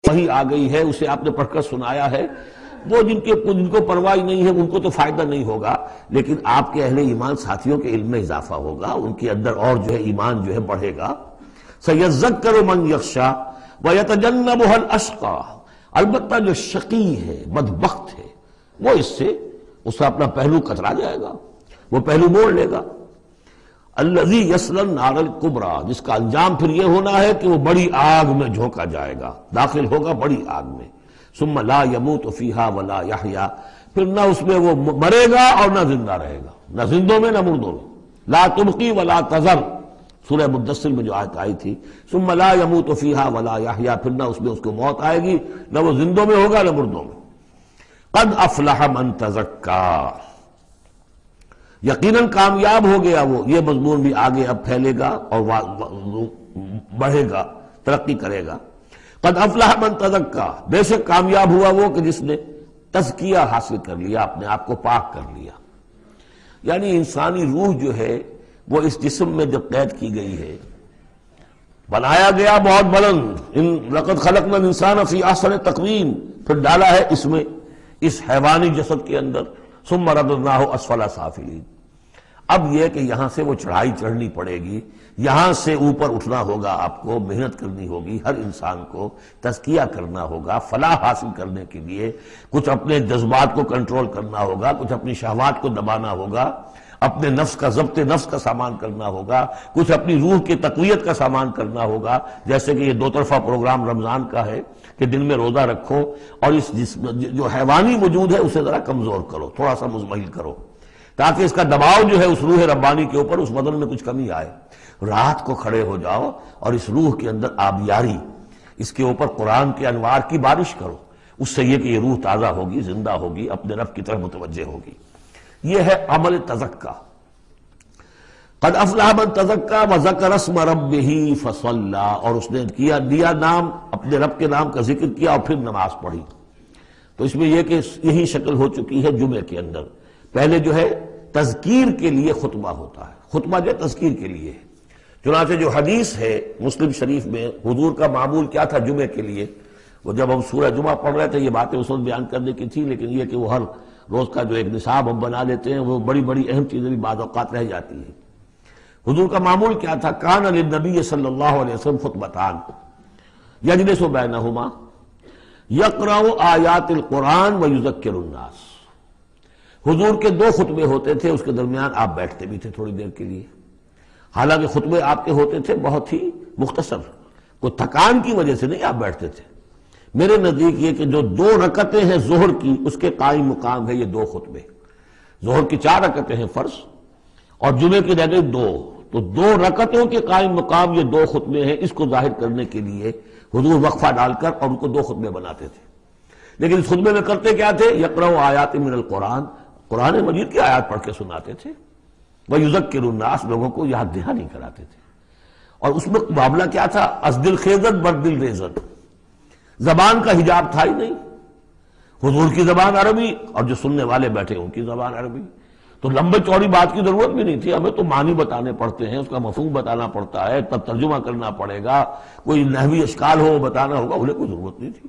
وہی آ گئی ہے، اسے آپ نے پڑھ کر سنایا ہے، وہ جن کو پرواہ نہیں ہے ان کو تو فائدہ نہیں ہوگا، لیکن آپ کے اہل ایمان ساتھیوں کے علم میں اضافہ ہوگا، ان کے اندر اور جو ہے ایمان جو ہے بڑھے گا۔ سَيَذَّكَّرُ مَن يَخْشَىٰ وَيَتَجَنَّبُهَا الْأَشْقَىٰ، البتہ جو شقی ہے، بدبخت ہے، وہ اس سے اپنا پہلو کترا جائے گا، وہ پہلو موڑ لے گا۔ الَّذِي يَصْلَى النَّارَ الْكُبْرَىٰ، جس کا انجام پھر یہ ہونا ہے کہ وہ بڑی آگ میں جھونکا جائے گا، داخل ہوگا بڑی آگ میں۔ ثم لا يموت فيها ولا يحيا، پھر نہ اس میں وہ مرے گا اور نہ زندہ رہے گا، نہ زندوں میں نہ مردوں میں۔ لا تبقي ولا تذر، سورہ مدثر میں جو آیت آئی تھی، ثم لا يموت فيها ولا يحيا، پھر نہ اس میں اس کو موت آئے گی، نہ وہ زندوں میں ہوگا نہ مردوں میں۔ قد افلح من تزکا، یقیناً کامیاب ہو گیا وہ، یہ مضمون بھی آگے اب پھیلے گا اور بڑھے گا، ترقی کرے گا۔ قد افلح من تزکا، بے شک کامیاب ہوا وہ کہ جس نے تزکیہ حاصل کر لیا، اپنے آپ کو پاک کر لیا۔ یعنی انسانی روح جو ہے وہ اس جسم میں جب قید کی گئی ہے، بنایا گیا بہت بلند، لقد خلقنا الانسان فی احسن تقویم، پھر ڈالا ہے اس میں، اس حیوانی جسد کے اندر، ثم رددناہ اسفل سافلین۔ اب یہ کہ یہاں سے وہ چڑھائی چڑھنی پڑے گی، یہاں سے اوپر اٹھنا ہوگا، آپ کو محنت کرنی ہوگی، ہر انسان کو تزکیہ کرنا ہوگا، فلاح حاصل کرنے کے لیے کچھ اپنے جذبات کو کنٹرول کرنا ہوگا، کچھ اپنی شہوات کو دبانا ہوگا، اپنے نفس کا ضبط نفس کا سامان کرنا ہوگا، کچھ اپنی روح کی تقویت کا سامان کرنا ہوگا، جیسے کہ یہ دو طرفہ پروگرام رمضان کا ہے کہ دن میں روزہ رکھو اور اس جو حیوانی وجود ہے اسے ذرا کمزور کرو، تھوڑا سا مزمحل کرو، تاکہ اس کا دباؤ جو ہے اس روح ربانی کے اوپر، اس بدن میں کچھ کمی آئے۔ رات کو کھڑے ہو جاؤ اور اس روح کے اندر آبیاری، اس کے اوپر قرآن کے انوار کی بارش کرو، اس سے یہ کہ یہ روح تازہ ہوگی، زندہ ہوگی، اپنے رب کی طرف متوجہ ہوگی۔ یہ ہے عمل تزکا۔ قد افلح من تزکا وذکر اسم ربہ فصلی، اور اس نے دیا نام، اپنے رب کے نام کا ذکر کیا اور پھر نماز پڑھی۔ تو اس میں یہ کہ یہی شکل ہو چکی ہے جمعے کے اندر۔ پہلے جو ہے تذکیر کے لیے خطبہ ہوتا ہے، خطبہ جو تذکیر کے لیے ہے۔ چنانچہ جو حدیث ہے مسلم شریف میں، حضور کا معمول کیا تھا جمعے کے لیے، وہ جب ہم سورہ جمعہ پڑھ رہے تھے یہ باتیں اس وقت بیان کرنے کی تھی، لیکن یہ کہ وہ ہر روز کا جو ایک نصاب ہم بنا لیتے ہیں، وہ بڑی بڑی اہم چیزیں بھی بعض اوقات رہ جاتی ہیں۔ حضور کا معمول کیا تھا؟ کان للنبی صلی اللہ علیہ وسلم خطبتان یجلس بینہما یقرأ آیات القرآن ویذکر الناس۔ حضور کے دو خطبے ہوتے تھے، اس کے درمیان آپ بیٹھتے بھی تھے تھوڑی دیر کے لیے، حالانکہ خطبے آپ کے ہوتے تھے بہت ہی مختصر، کوئی تھکان کی وجہ سے نہیں آپ بیٹھتے تھے۔ میرے نزدیک یہ کہ جو 2 رکعتیں ہیں ظہر کی، اس کے قائم مقام ہے یہ 2 خطبے۔ ظہر کی 4 رکعتیں ہیں فرض، اور جمعے کی رہ گئی 2، تو 2 رکعتوں کے قائم مقام یہ 2 خطبے ہیں۔ اس کو ظاہر کرنے کے لیے حضور وقفہ ڈال کر اور ان کو 2 خطبے بناتے تھے۔ لیکن اس خطبے میں کرتے کیا تھے؟ یقرأ آیات من القرآن، قرآن مجید کی آیات پڑھ کے سناتے تھے، ویذکر الناس، لوگوں کو یاد دہانی کراتے تھے۔ اور اس میں معاملہ کیا تھا؟ از دل خیزت بر دل ریزت، زبان کا حجاب تھا ہی نہیں، حضور کی زبان عربی اور جو سننے والے بیٹھے ان کی زبان عربی، تو لمبے چوڑی بات کی ضرورت بھی نہیں تھی، ہمیں تو معنی بتانے پڑتے ہیں، اس کا مفہوم بتانا پڑتا ہے، تب ترجمہ کرنا پڑے گا، کوئی نحوی اشکال ہو وہ بتانا ہوگا، انہیں کوئی ضرورت نہیں تھی،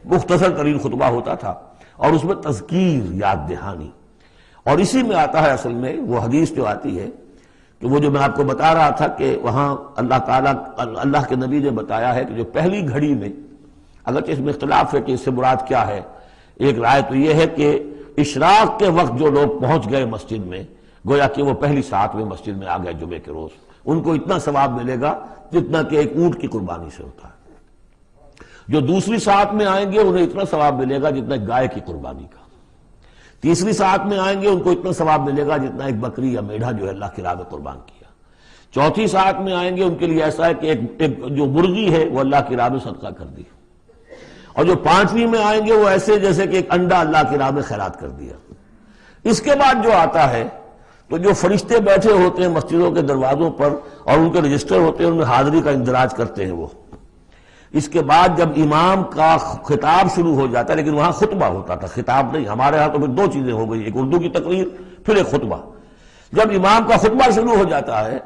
مختصر ترین خطبہ ہوتا تھا، اور اس میں تذکیر، یاد دہانی۔ اور اسی میں آتا ہے اصل میں وہ حدیث جو آتی ہے کہ وہ جو میں آپ کو بتا رہا تھا کہ وہاں اللہ تعالیٰ، اللہ کے نبی نے بتایا ہے کہ جو پہلی گھڑی میں، اگرچہ اس میں اختلاف ہے کہ اس سے مراد کیا ہے، ایک رائے تو یہ ہے کہ اشراق کے وقت جو لوگ پہنچ گئے مسجد میں، گویا کہ وہ پہلی ساعت میں مسجد میں آ گئے جمعے کے روز، ان کو اتنا ثواب ملے گا جتنا کہ ایک اونٹ کی قربانی سے ہوتا ہے۔ جو دوسری ساعت میں آئیں گے انہیں اتنا ثواب ملے گا جتنا ایک گائے کی قربانی کا، تیسری ساعت میں آئیں گے ان کو اتنا ثواب ملے گا جتنا ایک بکری یا میڑھا جو ہے اللہ کی راہ میں قربان کیا، چوتھی ساعت میں آئیں گے ان کے لیے ایسا ہے کہ ایک جو مرغی ہے وہ اللہ کی راہ میں صدقہ کر دی، اور جو 5ویں میں آئیں گے وہ ایسے جیسے کہ ایک انڈا اللہ کی راہ میں خیرات کر دیا۔ اس کے بعد جو آتا ہے تو جو فرشتے بیٹھے ہوتے ہیں مسجدوں کے دروازوں پر اور ان کے رجسٹر ہوتے ہیں، ان میں حاضری کا اندراج کرتے ہیں وہ، اس کے بعد جب امام کا خطاب شروع ہو جاتا ہے، لیکن وہاں خطبہ ہوتا تھا، خطاب نہیں، ہمارے ہاں تو پھر 2 چیزیں ہو گئی، ایک اردو کی تقریر پھر ایک خطبہ۔ جب امام کا خطبہ شروع ہو جاتا ہے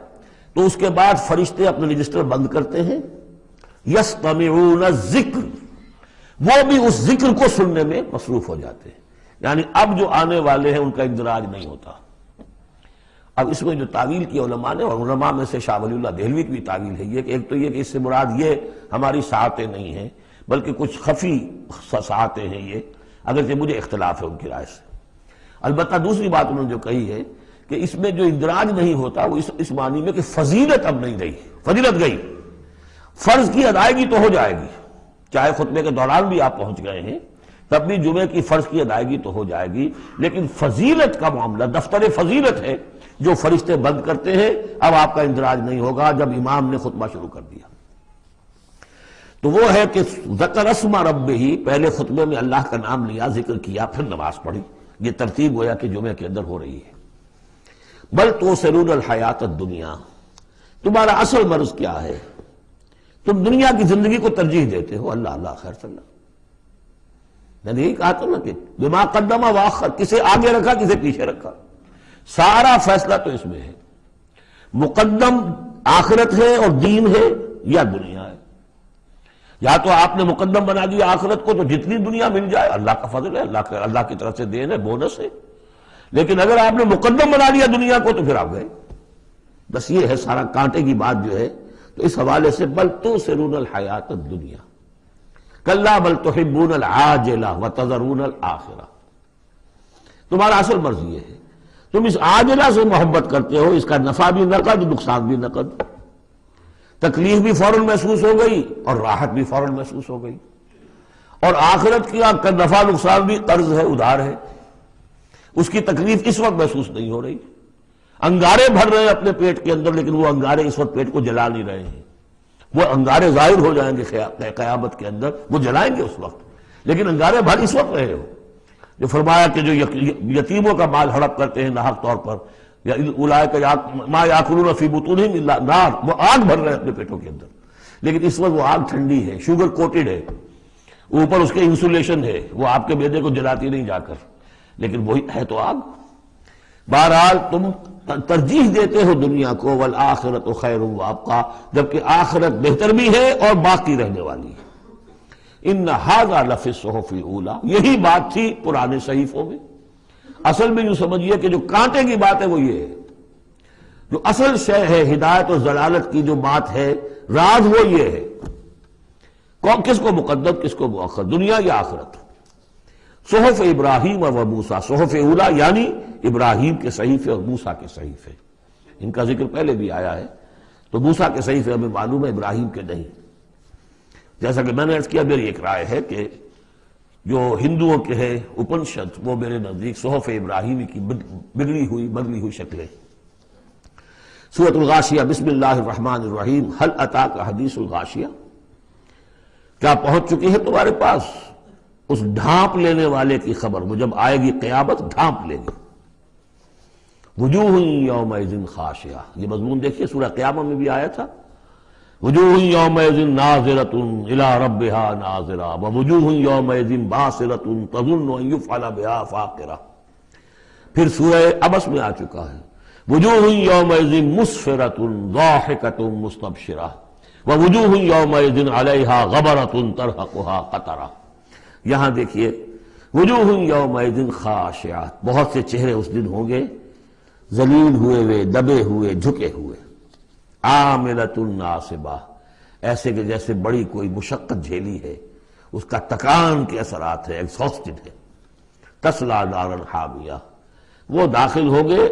تو اس کے بعد فرشتے اپنے رجسٹر بند کرتے ہیں، یستمعون الذکر، وہ بھی اس ذکر کو سننے میں مصروف ہو جاتے ہیں. یعنی اب جو آنے والے ہیں ان کا اندراج نہیں ہوتا. اب اس میں جو تعویل کی علماء نے، اور علماء میں سے شاہ ولی اللہ دہلوی کی بھی تعویل ہے یہ کہ ایک تو یہ کہ اس سے مراد یہ ہماری ساعتیں نہیں ہیں بلکہ کچھ خفی ساعتیں ہیں یہ، اگرچہ مجھے اختلاف ہے ان کی رائے سے. البتہ دوسری بات انہوں نے جو کہی ہے کہ اس میں جو اندراج نہیں ہوتا وہ اس معنی میں کہ فضیلت اب نہیں رہی، فضیلت گئی. فرض کی ادائیگی تو ہو جائے گی، چاہے خطبے کے دوران بھی آپ پہنچ گئے ہیں تب بھی جمعے کی فرض کی ادائیگی تو ہو جائے گی، لیکن فضیلت کا معاملہ دفتر فضیلت ہے جو فرشتے بند کرتے ہیں، اب آپ کا اندراج نہیں ہوگا جب امام نے خطبہ شروع کر دیا. تو وہ ہے کہ ذکر اسم ربہ، پہلے خطبے میں اللہ کا نام لیا، ذکر کیا، پھر نماز پڑھی. یہ ترتیب گویا کہ جمعے کے اندر ہو رہی ہے. بل تؤثرون الحیات الدنیا، تمہارا اصل مرض کیا ہے؟ تم دنیا کی زندگی کو ترجیح دیتے ہو. اللہ اللہ خیر صلی اللہ، میں نے یہی کہا تھا نا کہ بما قدم واخر، کسے آگے رکھا کسے پیچھے رکھا، سارا فیصلہ تو اس میں ہے. مقدم آخرت ہے اور دین ہے یا دنیا ہے. یا تو آپ نے مقدم بنا دیا آخرت کو تو جتنی دنیا مل جائے اللہ کا فضل ہے، اللہ کی طرف سے دین ہے، بونس ہے. لیکن اگر آپ نے مقدم بنا دیا دنیا کو تو پھر آپ گئے. بس یہ ہے سارا کانٹے کی بات جو ہے. تو اس حوالے سے بل تؤثرون الحیات الدنیا کلا بل تحبون العاجلہ وتذرون الآخرہ. تمہارا اصل مرض یہ ہے، تم اس عاجلہ سے محبت کرتے ہو، اس کا نفع بھی نقد نقصان بھی نقد، تکلیف بھی فوراً محسوس ہو گئی اور راحت بھی فوراً محسوس ہو گئی، اور آخرت کا نفع نقصان بھی قرض ہے، ادھار ہے، اس کی تکلیف اس وقت محسوس نہیں ہو رہی. انگارے بھر رہے ہیں اپنے پیٹ کے اندر لیکن وہ انگارے اس وقت پیٹ کو جلا نہیں رہے ہیں. وہ انگارے ظاہر ہو جائیں گے قیامت کے اندر، وہ جلائیں گے اس وقت، لیکن انگارے بھر اس وقت رہے ہو. جو فرمایا کہ جو یتیموں کا مال ہڑپ کرتے ہیں ناحق طور پر، یا اولئک ما یاکلون فی بطونہم الا النار، وہ آگ بھر رہے ہیں اپنے پیٹوں کے اندر، لیکن اس وقت وہ آگ ٹھنڈی ہے، شوگر کوٹڈ ہے، اوپر اس کے انسولیشن ہے، وہ آپ کے معدے کو جلاتی نہیں جا کر، لیکن وہی ہے تو آگ. بہرحال تم ترجیح دیتے ہو دنیا کو، والآخرۃ خیر وابقیٰ، جبکہ آخرت بہتر بھی ہے اور باقی رہنے والی ہے. ان ھذا لفی الصحف الاولی، یہی بات تھی پرانے صحیفوں میں. اصل میں یوں سمجھیے کہ جو کانٹے کی بات ہے وہ یہ ہے، جو اصل شے ہے ہدایت اور ضلالت کی جو بات ہے، راز وہ یہ ہے کس کو مقدم کس کو مؤخر، دنیا یا آخرت. صحف ابراہیم و موسیٰ، صحف اولا یعنی ابراہیم کے صحیفے اور موسیٰ کے صحیفے، ان کا ذکر پہلے بھی آیا ہے. تو موسیٰ کے صحیفے ہمیں معلوم ہے، ابراہیم کے نہیں. جیسا کہ میں نے عرض کیا، میری ایک رائے ہے کہ جو ہندوؤں کے ہے اپنشد، وہ میرے نزدیک صحف ابراہیمی کی بدلی ہوئی شکلیں. سورۃ الغاشیہ، بسم اللہ الرحمن الرحیم. هل اتاک حدیث الغاشیہ، کیا پہنچ چکی ہے تمہارے پاس اس ڈھانپ لینے والے کی خبر؟ وہ جب آئے گی قیامت ڈھانپ لے گی. وجوہ یومئذ خاشعہ، یہ مضمون دیکھیے سورہ قیامہ میں بھی آیا تھا. وجوہ یومئذ ناظرۃ الی ربہا ناظرہ ووجوہ یومئذ باسرۃ تظن ان یفعل بہا فاقرہ. پھر سورہ عبس میں آ چکا ہے، وجوہ یومئذ مسفرۃ ضاحکۃ مستبشرہ ووجوہ یومئذ علیہا غبرۃ ترہقہا قطرہ. یہاں دیکھیے وجوہ یومئذ خاشعہ، بہت سے چہرے اس دن ہوں گے ذلیل ہوئے دبے ہوئے جھکے ہوئے. عاملۃ ناصبہ، ایسے کہ جیسے بڑی کوئی مشقت جھیلی ہے، اس کا تکان کے اثرات ہے، ایگزاسٹڈ ہے. تصلیٰ نارا حامیہ، وہ داخل ہوں گے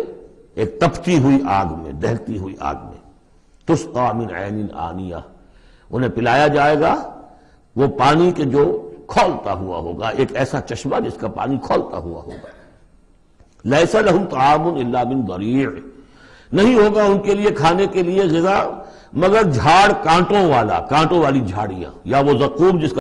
ایک تپتی ہوئی آگ میں، دہتی ہوئی آگ میں. تسقیٰ من عین آنیہ، انہیں پلایا جائے گا وہ پانی کے جو کھولتا ہوا ہوگا، ایک ایسا چشمہ جس کا پانی کھولتا ہوا ہوگا. لیس لہم طعام الا من ضریع، نہیں ہوگا ان کے لیے کھانے کے لیے غذا مگر جھاڑ کانٹوں والی جھاڑیاں، یا وہ زقوم جس کا